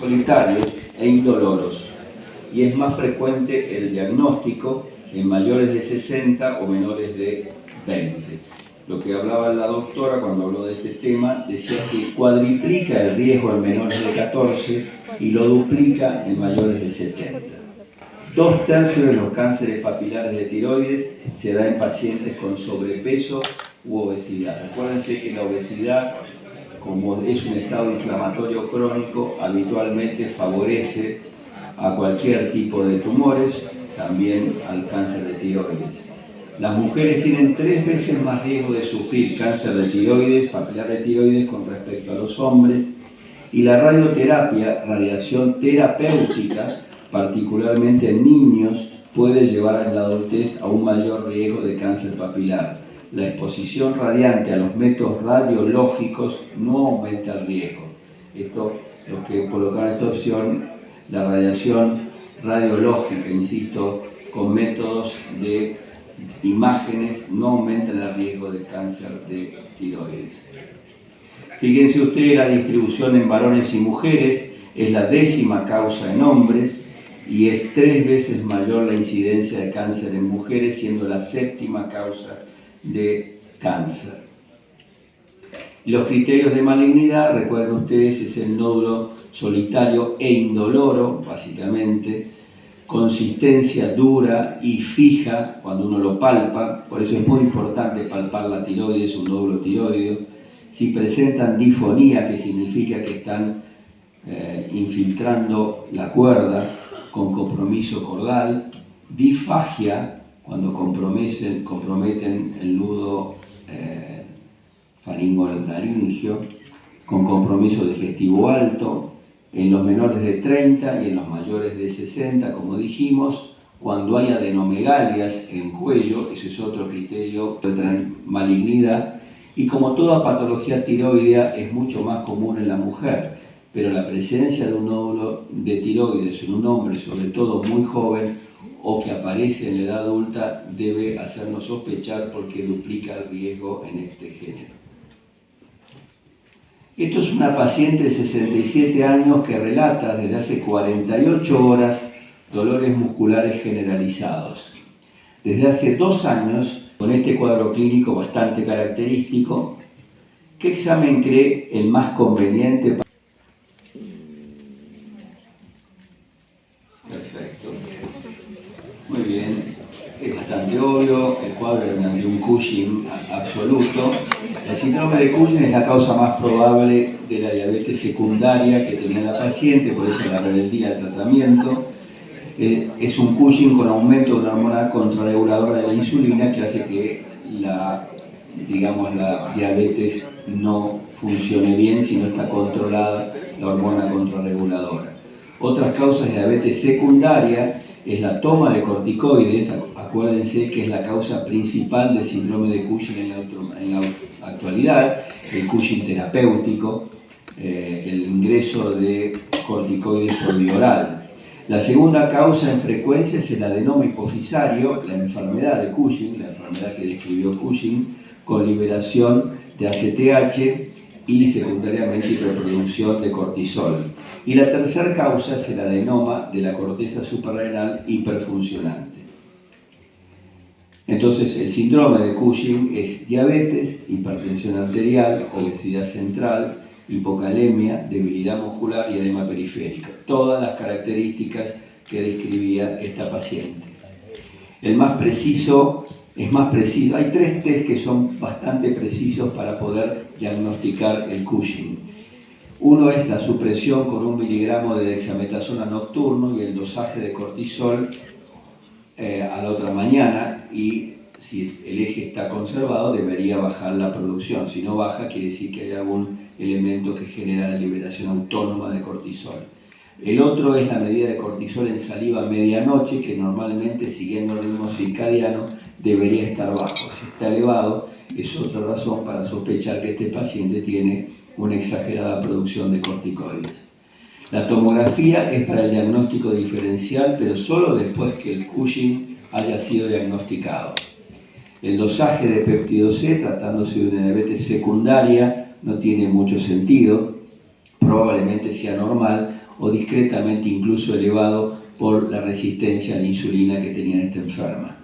solitarios e indoloros, y es más frecuente el diagnóstico en mayores de 60 o menores de 20. Lo que hablaba la doctora cuando habló de este tema, decía que cuadriplica el riesgo en menores de 14 y lo duplica en mayores de 70. 2/3 de los cánceres papilares de tiroides se da en pacientes con sobrepeso u obesidad. Recuérdense que la obesidad, como es un estado inflamatorio crónico, habitualmente favorece a cualquier tipo de tumores, también al cáncer de tiroides. Las mujeres tienen 3 veces más riesgo de sufrir cáncer de tiroides, papilar de tiroides, con respecto a los hombres, y la radioterapia, radiación terapéutica, particularmente en niños, puede llevar en la adultez a un mayor riesgo de cáncer papilar. La exposición radiante a los métodos radiológicos no aumenta el riesgo. Esto, los que colocaron esta opción, la radiación radiológica, insisto, con métodos de imágenes no aumentan el riesgo de cáncer de tiroides. Fíjense ustedes, la distribución en varones y mujeres es la 10ª causa en hombres y es 3 veces mayor la incidencia de cáncer en mujeres, siendo la 7ª causa de cáncer. Los criterios de malignidad, recuerden ustedes, es el nódulo solitario e indoloro, básicamente, consistencia dura y fija cuando uno lo palpa, por eso es muy importante palpar la tiroides, un nódulo tiroideo. Si presentan difonía, que significa que están infiltrando la cuerda con compromiso cordal, disfagia, cuando comprometen el nudo faringo-laringio, con compromiso digestivo alto, en los menores de 30 y en los mayores de 60, como dijimos, cuando hay adenomegalias en cuello, ese es otro criterio de malignidad, y como toda patología tiroidea es mucho más común en la mujer, pero la presencia de un nódulo de tiroides en un hombre, sobre todo muy joven, o que aparece en la edad adulta, debe hacernos sospechar porque duplica el riesgo en este género. Esto es una paciente de 67 años que relata desde hace 48 horas dolores musculares generalizados. Desde hace 2 años, con este cuadro clínico bastante característico, ¿qué examen cree el más conveniente? Perfecto. Muy bien. Es bastante obvio, el cuadro de un Cushing absoluto. El síndrome de Cushing es la causa más probable de la diabetes secundaria que tenía la paciente, por eso la rebeldía al tratamiento. Es un Cushing con aumento de una hormona contrarreguladora de la insulina que hace que la diabetes no funcione bien si no está controlada la hormona contrarreguladora. Otras causas de diabetes secundaria es la toma de corticoides. Acuérdense que es la causa principal del síndrome de Cushing en la actualidad, el Cushing terapéutico, el ingreso de corticoides por vía oral. La segunda causa en frecuencia es el adenoma hipofisario, la enfermedad de Cushing, la enfermedad que describió Cushing, con liberación de ACTH y secundariamente hiperproducción de cortisol. Y la tercera causa es el adenoma de la corteza suprarrenal hiperfuncionante. Entonces, el síndrome de Cushing es diabetes, hipertensión arterial, obesidad central, hipocalemia, debilidad muscular y edema periférico. Todas las características que describía esta paciente. El más preciso es más preciso. Hay 3 test que son bastante precisos para poder diagnosticar el Cushing. Uno es la supresión con 1 miligramo de dexametasona nocturno y el dosaje de cortisol a la otra mañana, y si el eje está conservado debería bajar la producción. Si no baja, quiere decir que hay algún elemento que genera la liberación autónoma de cortisol. El otro es la medida de cortisol en saliva a medianoche, que normalmente, siguiendo el ritmo circadiano, debería estar bajo. Si está elevado, es otra razón para sospechar que este paciente tiene una exagerada producción de corticoides. La tomografía es para el diagnóstico diferencial, pero solo después que el Cushing haya sido diagnosticado. El dosaje de péptido C, tratándose de una diabetes secundaria, no tiene mucho sentido, probablemente sea normal, o discretamente incluso elevado por la resistencia a la insulina que tenía esta enferma.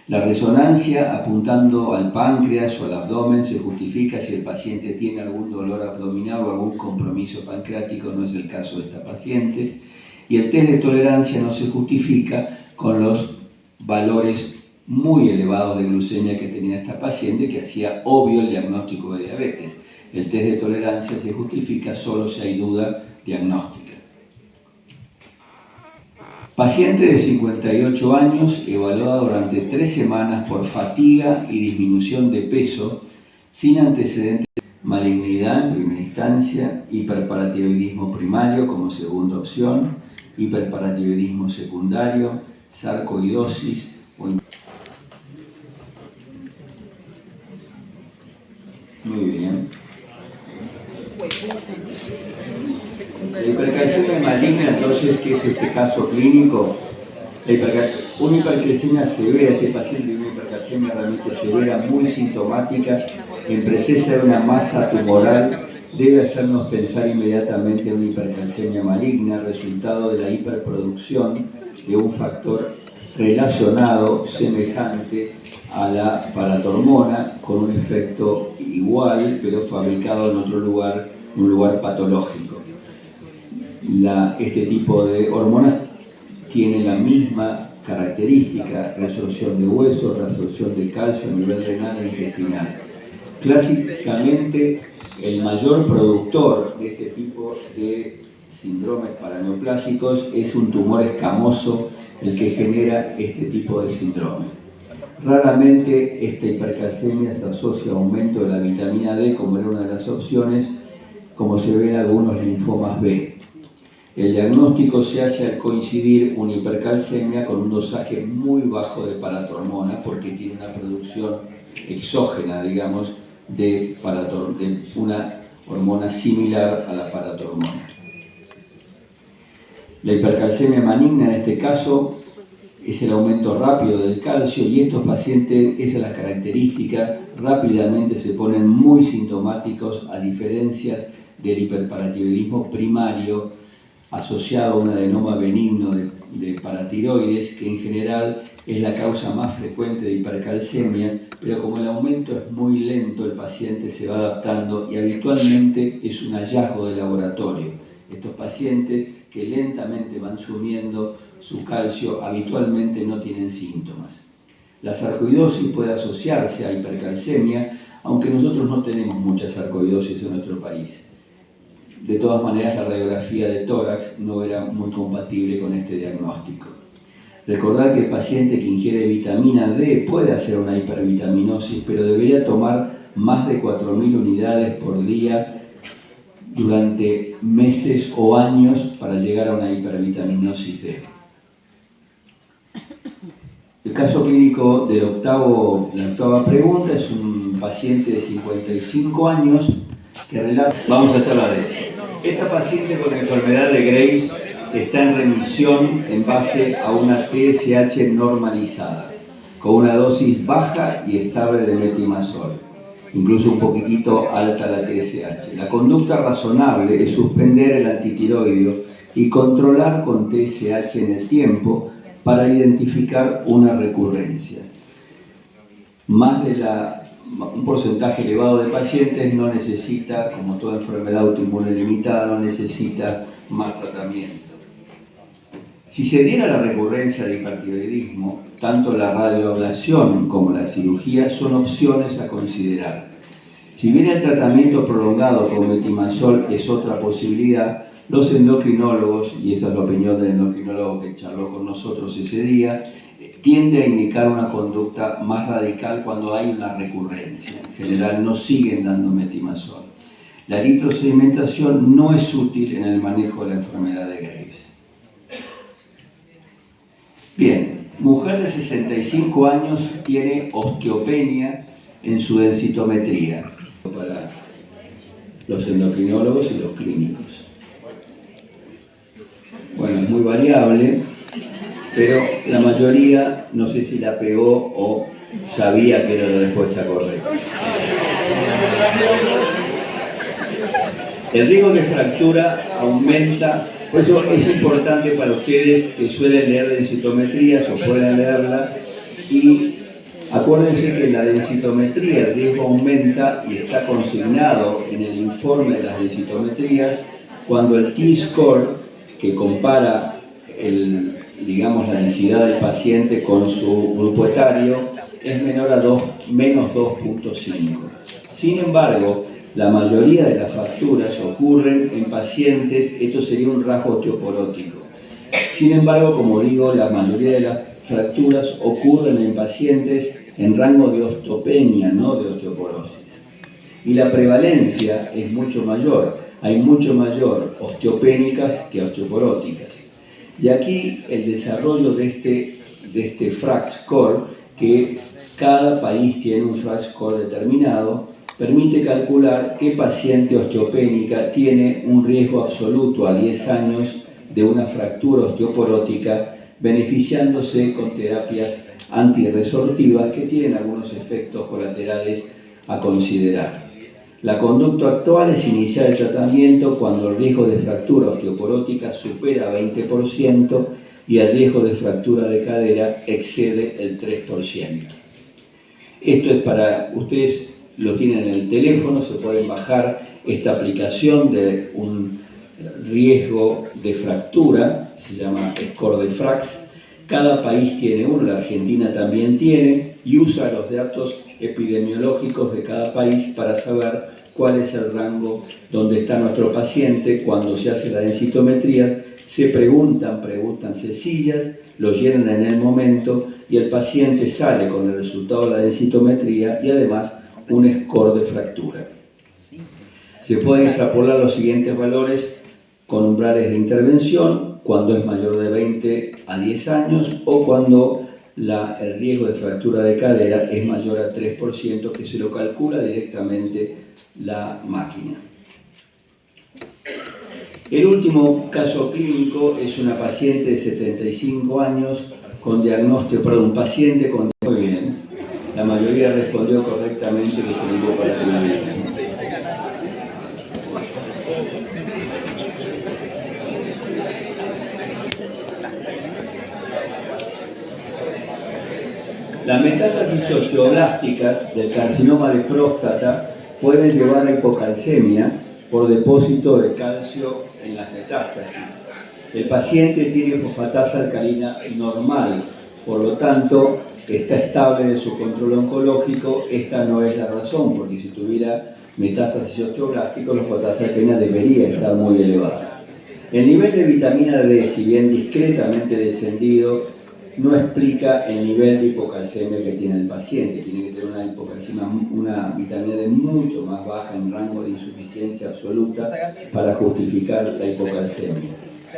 La resonancia apuntando al páncreas o al abdomen se justifica si el paciente tiene algún dolor abdominal o algún compromiso pancreático, no es el caso de esta paciente, y el test de tolerancia no se justifica con los valores muy elevados de glucemia que tenía esta paciente, que hacía obvio el diagnóstico de diabetes. El test de tolerancia se justifica solo si hay duda diagnóstica. Paciente de 58 años, evaluada durante 3 semanas por fatiga y disminución de peso, sin antecedentes de malignidad en primera instancia, hiperparatiroidismo primario como segunda opción, hiperparatiroidismo secundario, sarcoidosis o... Muy bien. La hipercalcemia maligna, entonces, ¿qué es este caso clínico? Una hipercalcemia severa, este paciente tiene una hipercalcemia realmente severa, muy sintomática, en presencia de una masa tumoral, debe hacernos pensar inmediatamente en una hipercalcemia maligna, resultado de la hiperproducción de un factor relacionado, semejante a la paratormona, con un efecto igual, pero fabricado en otro lugar, un lugar patológico. Este tipo de hormonas tiene la misma característica: resorción de hueso, reabsorción de calcio a nivel renal e intestinal. Clásicamente, el mayor productor de este tipo de síndromes paraneoplásicos es un tumor escamoso el que genera este tipo de síndrome. Raramente esta hipercalcemia se asocia a aumento de la vitamina D, como era una de las opciones, como se ve en algunos linfomas B. El diagnóstico se hace al coincidir una hipercalcemia con un dosaje muy bajo de paratormona, porque tiene una producción exógena, digamos, de una hormona similar a la paratormona. La hipercalcemia maligna en este caso es el aumento rápido del calcio, y estos pacientes, esa es la característica, rápidamente se ponen muy sintomáticos, a diferencia del hiperparatiroidismo primario asociado a un adenoma benigno de paratiroides, que en general es la causa más frecuente de hipercalcemia, pero como el aumento es muy lento, el paciente se va adaptando y habitualmente es un hallazgo de laboratorio. Estos pacientes que lentamente van sumiendo su calcio habitualmente no tienen síntomas. La sarcoidosis puede asociarse a hipercalcemia, aunque nosotros no tenemos mucha sarcoidosis en nuestro país. De todas maneras, la radiografía de tórax no era muy compatible con este diagnóstico. Recordar que el paciente que ingiere vitamina D puede hacer una hipervitaminosis, pero debería tomar más de 4.000 unidades por día durante meses o años para llegar a una hipervitaminosis D. El caso clínico de la octava pregunta es un paciente de 55 años que relata... Vamos a charlar de esto. Esta paciente con enfermedad de Graves está en remisión en base a una TSH normalizada, con una dosis baja y estable de metimazol, incluso un poquitito alta la TSH. La conducta razonable es suspender el antitiroideo y controlar con TSH en el tiempo para identificar una recurrencia. Un porcentaje elevado de pacientes no necesita, como toda enfermedad autoinmune limitada, no necesita más tratamiento. Si se diera la recurrencia de hipertiroidismo, tanto la radioablación como la cirugía son opciones a considerar. Si bien el tratamiento prolongado con metimazol es otra posibilidad, los endocrinólogos, y esa es la opinión del endocrinólogo que charló con nosotros ese día, tiende a indicar una conducta más radical cuando hay una recurrencia. En general no siguen dando metimazol. La eritrosedimentación no es útil en el manejo de la enfermedad de Graves. Bien, mujer de 65 años tiene osteopenia en su densitometría para los endocrinólogos y los clínicos. Bueno, es muy variable, pero la mayoría no sé si la pegó o sabía que era la respuesta correcta. El riesgo de fractura aumenta Por eso es importante para ustedes que suelen leer densitometrías o puedan leerla, y acuérdense que en la densitometría el riesgo aumenta y está consignado en el informe de las densitometrías cuando el T-score, que compara la densidad del paciente con su grupo etario, es menor a menos 2.5. Sin embargo, la mayoría de las fracturas ocurren en pacientes, esto sería un rasgo osteoporótico. Sin embargo, como digo, la mayoría de las fracturas ocurren en pacientes en rango de osteopenia, no de osteoporosis. Y la prevalencia es mucho mayor, hay mucho mayor osteopénicas que osteoporóticas. Y aquí el desarrollo de este FRAX score, que cada país tiene un FRAX score determinado, permite calcular qué paciente osteopénica tiene un riesgo absoluto a 10 años de una fractura osteoporótica, beneficiándose con terapias antirresortivas que tienen algunos efectos colaterales a considerar. La conducta actual es iniciar el tratamiento cuando el riesgo de fractura osteoporótica supera 20% y el riesgo de fractura de cadera excede el 3%. Esto es para ustedes. Lo tienen en el teléfono, se pueden bajar esta aplicación de un riesgo de fractura, se llama Score de Frax. Cada país tiene uno, la Argentina también tiene, y usa los datos epidemiológicos de cada país para saber cuál es el rango donde está nuestro paciente. Cuando se hace la densitometría, se preguntan sencillas, lo llenan en el momento y el paciente sale con el resultado de la densitometría y además un score de fractura. Se pueden extrapolar los siguientes valores con umbrales de intervención cuando es mayor de 20 a 10 años o cuando el riesgo de fractura de cadera es mayor a 3%, que se lo calcula directamente la máquina. El último caso clínico es una paciente de 75 años con diagnóstico, un paciente con... Muy bien. La mayoría respondió correctamente que se ligó para la Las metástasis osteoblásticas del carcinoma de próstata pueden llevar a hipocalcemia por depósito de calcio en las metástasis. El paciente tiene fosfatasa alcalina normal, por lo tanto, está estable de su control oncológico. Esta no es la razón, porque si tuviera metástasis osteoblástico, la fosfatasa alcalina debería estar muy elevada. El nivel de vitamina D, si bien discretamente descendido, no explica el nivel de hipocalcemia que tiene el paciente. Tiene que tener una vitamina D mucho más baja, en rango de insuficiencia absoluta, para justificar la hipocalcemia.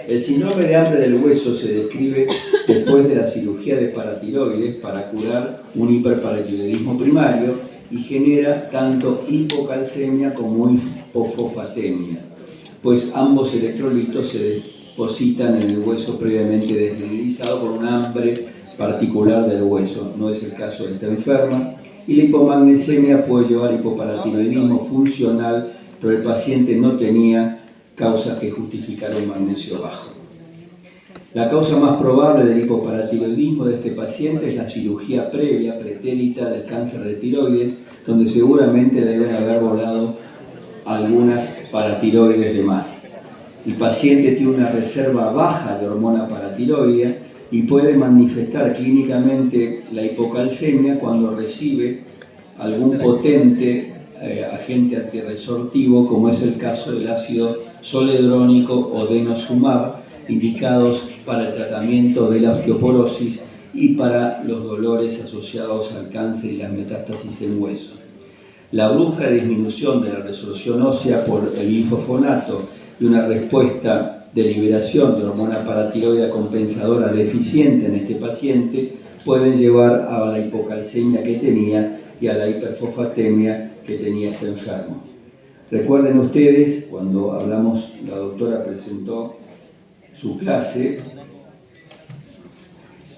El síndrome de hambre del hueso se describe después de la cirugía de paratiroides para curar un hiperparatiroidismo primario y genera tanto hipocalcemia como hipofosfatemia, pues ambos electrolitos se depositan en el hueso previamente desmineralizado por un hambre particular del hueso. No es el caso de esta enferma. Y la hipomagnesemia puede llevar a hipoparatiroidismo funcional, pero el paciente no tenía causas que justificaron magnesio bajo. La causa más probable del hipoparatiroidismo de este paciente es la cirugía previa pretérita del cáncer de tiroides, donde seguramente deben haber volado algunas paratiroides de más. El paciente tiene una reserva baja de hormona paratiroidea y puede manifestar clínicamente la hipocalcemia cuando recibe algún potente agente antirresortivo, como es el caso del ácido zoledrónico o denosumab, indicados para el tratamiento de la osteoporosis y para los dolores asociados al cáncer y las metástasis en hueso. La brusca disminución de la resolución ósea por el linfofonato y una respuesta de liberación de hormona paratiroidea compensadora deficiente en este paciente pueden llevar a la hipocalcemia que tenía y a la hiperfosfatemia que tenía este enfermo. Recuerden ustedes, cuando hablamos, la doctora presentó su clase,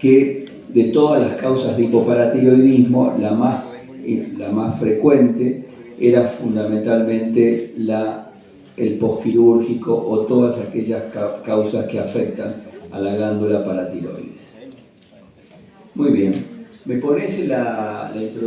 que de todas las causas de hipoparatiroidismo, la más frecuente era fundamentalmente la el posquirúrgico o todas aquellas causas que afectan a la glándula paratiroides. Muy bien, ¿me pones la introducción?